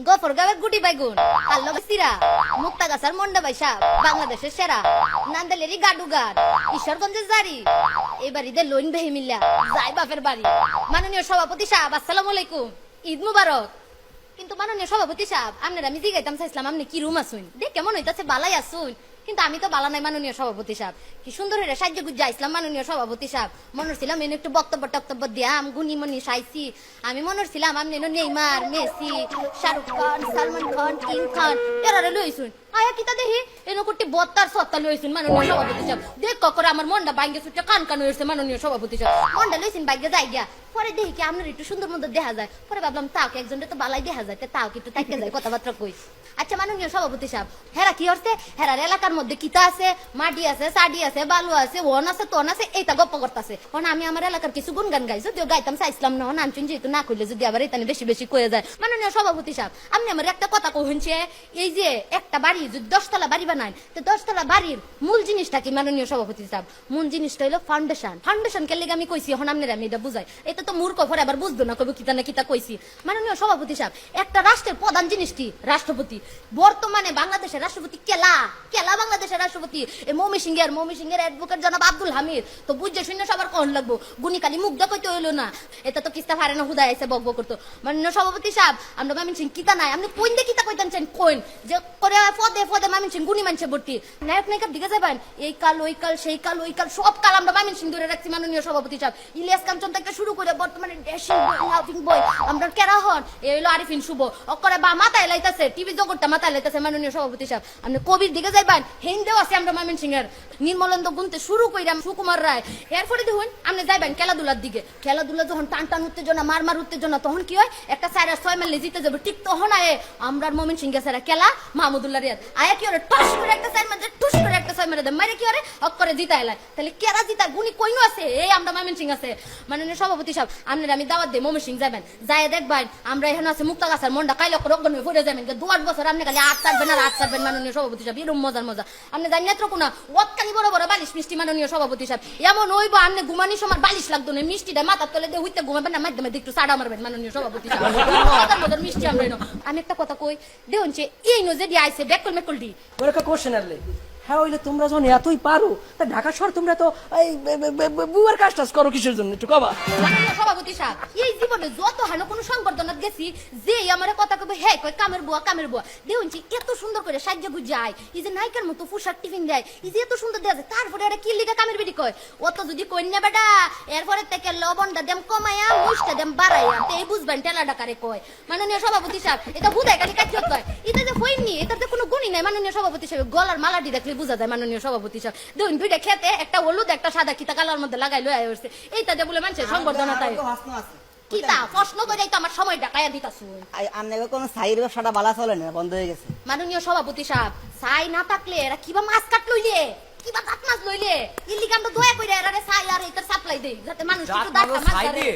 গফরগাঁওয়ের গুটি বাইগুন আর লগে সিরা মুক্তাগাছার মন্ডা বাইসা বাংলাদেশের সেরা নান্দালেরই গাডুগার ঈশ্বরগঞ্জের জারি এবার ঈদের লোন বেহে মিল্লা যাই বাপের বাড়ি। মাননীয় সভাপতি সাহেব আসসালামু আলাইকুম, ঈদ মুবারক। কিন্তু মাননীয় সভাপতি সাহেব আপনার আমি জিগাইতাম চাইছিলাম আপনি কি রুম আসুন, দেখ কেমন হইতাছে বালাই আসুন, কিন্তু আমি তো বালা নাই। মাননীয় সভাপতি সাহেব কি সুন্দর হয়ে সাহায্য গুজ্জা ইসলাম। মাননীয় সভাপতি সাহেব মনে ছিলাম এনে একটু বক্তব্য টক্তব্য দিয়াম গুনি মনি সাইছি। আমি মনে ছিলাম আপনি Neymar Messi Shahrukh Khan Salman Khan king খান এরা লইছুন আয়া কিতা দেখি এনে কোটি বত্তার সত্তা লইছুন। মাননীয় সভাপতি সাহেব দেখ করে আমার মনটা বাইঙ্গে ছুটে কান কান হয়েছে। মাননীয় সভাপতি সাহেব মনটা লইছেন বাইকে যাই গিয়া পরে দেখি কি আপনার একটু সুন্দর মতো দেখা যায়। পরে ভাবলাম তাও একজনের তো বালাই দেখা যায়, তাও কি একটু তাইকে যায় কথাবার্তা কই। আচ্ছা মাননীয় সভাপতি সাহেব হেরা কি হচ্ছে, হেরার এলাকার মধ্যে কিতা আছে, মাটি আছে, সাডি আছে, বালু আছে, ওন আছে, তন আছে, এইটা গপ্প করতেছে। কারণ আমি আমার এলাকার কিছু গুনগান গাই, যদিও গাইতাম চাইছিলাম না, নামচুন যেহেতু না করলে যদি আবার এখানে বেশি বেশি কয়ে যায়। মাননীয় সভাপতি সাহেব আপনি আমার একটা কথা কইছে, এই যে একটা বাড়ি যদি 10 তলা বাড়ি বানায় তো 10 তলা বাড়ির মূল জিনিসটা কি? মাননীয় সভাপতি সাহেব মূল জিনিসটা হলো ফাউন্ডেশন। ফাউন্ডেশন কে লেগে আমি কইছি, এখন আপনার আমি এটা বুঝাই, এটা তো মূর্খ পরে আবার বুঝতো না, কবে কিতা না কিতা কইছি। মাননীয় সভাপতি সাহেব একটা রাষ্ট্রের প্রধান জিনিস কি? রাষ্ট্রপতি। বর্তমানে বাংলাদেশের রাষ্ট্রপতি কেলা কেলা বাংলাদেশের রাষ্ট্রপতি এই মৌমিসিংহের অ্যাডভোকেট জনাব আব্দুল হামিদ। তো বুঝে শুনে সবার কোন লাগবো, গুনিকালি মুগ্ধ কইতে হইলো না, এটা তো কিস্তা ফারে না হুদা এসে বকবক করতো। মাননীয় সভাপতি সাহেব আমরা মামিন সিং কিতা নাই, আপনি কোন দিয়ে কিতা কইতেন চান কোন যে করে পদে পদে মামিন সিং গুনি মানছে ভর্তি নায়ক নায়িকার দিকে যাবেন, এই কাল ওই কাল সেই কাল ওই কাল সব কাল আমরা মামিন সিং ধরে রাখছি। মাননীয় সভাপতি সাহেব ইলিয়াস কাঞ্চন থেকে শুরু করে বর্তমানে ড্যাশিং বয় লাভিং বয় আমরা কেরা হন এই হলো আরিফিন শুভ অকরে বা মাথায় লাইতাছে, টিভি জগৎটা মাথায় লাইতাছে। মাননীয় সভাপতি সাহেব আপনি কবির দিকে যাইবেন, হিন্দেও আছে আমরা মামিন সিং এর নির্মলেন্দ্র গুনতে শুরু কইরাম সুকুমার রায়। এরপরে দেখুন আপনি যাইবেন খেলাধুলার দিকে, খেলাধুলা যখন টান টান উত্তেজনা মার উত্তেজনা তখন কি হয়, একটা 4-6 মাইলে জিতে যাবে, ঠিক তখন আয়ে আমরা মমিন সিং গেছে খেলা মাহমুদুল্লাহ রিয়াদ আয়া কি ওরে টস করে একটা 4 মারে টুস করে একটা 6 মারে দেয় মারে কি ওরে হক করে জিতায় লাই। তাহলে কেরা জিতা গুনি কইনো আছে, এই আমরা মামিন সিং আছে। মাননীয় সভাপতি সাহেব আপনার আমি দাওয়াত দেই মমিন সিং যাবেন, যায় দেখবেন আমরা এখানে আছে মুক্তাগাছার মন্ডা কাইলে রগন হয়ে পড়ে যাবেন 2-8 বছর আপনি খালি আট চারবেন আর আট চারবেন। মাননীয় সভাপতি সাহেব এরকম মজার মজা আপনি জানি নেত্র কোনা ওতকালি বড় বড় বালিশ মিষ্টি। মাননীয় সভাপতি সাহেব এমন হইব আপনি ঘুমানি সময় বালিশ লাগতো না, মিষ্টিটা মাথার তলে দিয়ে হইতে ঘুমাবেন না, মাধ্যমে একটু সাড়া মারবেন। মাননীয় সভাপতি সাহেব মজার মজার মিষ্টি আমরা আমি একটা কথা কই দেখুন এই নো যদি আইসে বেকল মেকল দি ওরা কোশ্চেন আরলে হ্যাঁ হইলে তোমরা যখন এতই পারো তা ঢাকা শহর তোমরা তো এই বুয়ার কাজ টাজ করো কিসের জন্য একটু কবা। মাননীয় সভাপতি সাহেব এই জীবনে যত হানো কোনো সংবর্ধনাত গেছি যে আমার কথা কবে হ্যাঁ কয় কামের বুয়া দেখুন এত সুন্দর করে সাহায্য গুজায়, এই যে নায়িকার মতো পোশাক টিফিন দেয়, এই যে এত সুন্দর দেয়া যায়, তারপরে ওরা কি লিগা কামের বেটি কয় অত যদি কন্যা বেটা এরপরে থেকে লবণটা দেম কমায়া মুষ্টা দেম বাড়াইয়া তো এই বুঝবেন টেলা ডাকারে কয়। মাননীয় সভাপতি সাহেব এটা হুদায় খালি কাজ কয়, এটা যে হইনি এটাতে কোনো গুণই নাই। মাননীয় সভাপতি সাহেব গলার মালাটি দেখলে বুঝা যায়। মাননীয় সভাপতি সাহেব দেখুন দুইটা খেতে একটা হলুদ একটা সাদা কিতা কালার মধ্যে লাগাই লয়ে আসছে, এইটা যে বলে মানুষের সংবর্ধনা তাই কিতা প্রশ্ন করে তো আমার সময় ডাকাইয়া দিতাছু। আপনাকে কোন সাইর ব্যবসাটা বালা চলে না, বন্ধ হয়ে গেছে। মাননীয় সভাপতি সাহেব সাই না থাকলে এরা কিবা মাছ কাট লইলে কিবা দাঁত মাছ লইলে ইলিগা আমরা দয়া কইরা এরারে সাই আর এটার সাপ্লাই দেই যাতে মানুষ একটু দাঁত মাছ ধরে।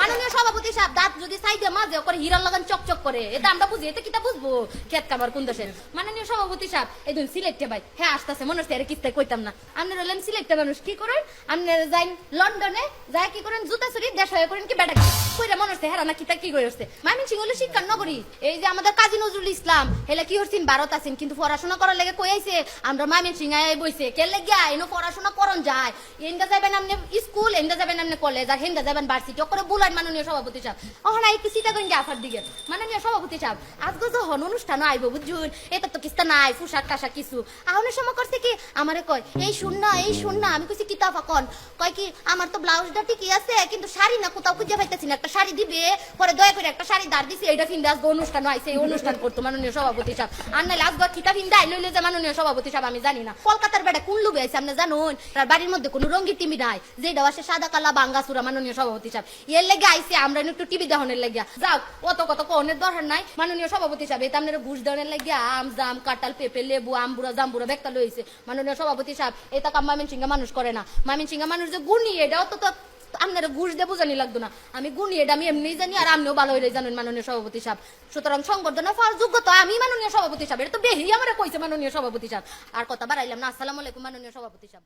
মাননীয় সভাপতি সাহেব দাঁত যদি সাই দিয়ে মাছ করে হীরার লাগান চকচক করে, এটা আমরা বুঝি, এটা কিটা বুঝবো খেত কাবার কোন দেশের। মাননীয় সভাপতি সাহেব এই দিন সিলেক্টে ভাই হ্যাঁ আসতেছে মনে হচ্ছে এর কিস্তে কইতাম না। আপনারা হলেন সিলেক্টে মানুষ কি করেন, আপনারা যাইন লন্ডনে যাই কি করেন জুতা চুরি দেশ হয়ে করেন কি বেটা কইরা মনে হচ্ছে হেরা না কিতা কি করে আসছে। মামিন সিং হলো শিক্ষার নগরী, এই যে আমাদের কাজী নজরুল ইসলাম হেলে কি হচ্ছেন ভারত আছেন কিন্তু পড়াশোনা করার লেগে কই আইছে আমরা মামিন সিং আয় বইছে কেলে গিয়া এনো পড়াশোনা করন যায়, এন্ডা যাবেন আপনি স্কুল এন্ডা যাবেন আপনি কলেজ আর হেন্ডা যাবেন ভার্সিটি করে বুলান। মাননীয় সভাপতি সাহেব ওখানে একটু সিটা করেন আফার দিকে। মাননীয় সভাপতি সাহেব আজকে যখন অনুষ্ঠান আইব বুঝুন এটা তো কিস্তা নাই পোশাক টাশাক কিছু আহনের সময় করছে কি আমারে কয় এই শুন না আমি কইছি কিতাব কন কয় কি আমার তো ব্লাউজটা ঠিকই আছে কিন্তু শাড়ি না কোথাও খুঁজে পাইতেছি না, একটা শাড়ি দিবে পরে দয়া করে একটা শাড়ি দাঁড় দিছি এইটা ফিন্দা আজকে অনুষ্ঠান আইছে এই অনুষ্ঠান করতো। মাননীয় সভাপতি সাহেব আর নাইলে আজকে কিতা ফিন্দা লইলে যে মাননীয় সভাপতি সাহেব আমি জানি না কলকাতার বেড়া কোন লুবে আইছে আপনি জানুন, তার বাড়ির মধ্যে কোনো রঙিন টিভি নাই যেটা আসে সাদা কালা বাঙ্গাসুরা। মাননীয় সভাপতি সাহেব এর লেগে আইছে আমরা একটু টিভি দেখানোর লেগে যাও অত কত কোনের দরকার নাই। মাননীয় সভাপতি সাহেব এটা আপনারা ঘুষ দেওয়ার লেগে আম জাম কাঁঠাল পেঁপে লেবু আমবুড়া জাম্বুড়া বেকটা লইছে। মাননীয় সভাপতি সাহেব এটা কাম মামিন সিংহা মানুষ করে না, মামিন সিংহা মানুষ যে গুণী এটাও তো আপনারা ঘুষ দিয়ে বোঝানি লাগতো না, আমি গুণী এটা আমি এমনি জানি আর আপনিও ভালো হয়ে জানেন মাননীয় সভাপতি সাহেব। সুতরাং সংবর্ধনা পাওয়ার যোগ্যতা আমি মাননীয় সভাপতি সাহেব এটা তো বেহি আমার কইছে মাননীয় সভাপতি সাহেব। আর কথা বাড়াইলাম না, আসসালামু আলাইকুম মাননীয় সভাপতি সাহেব।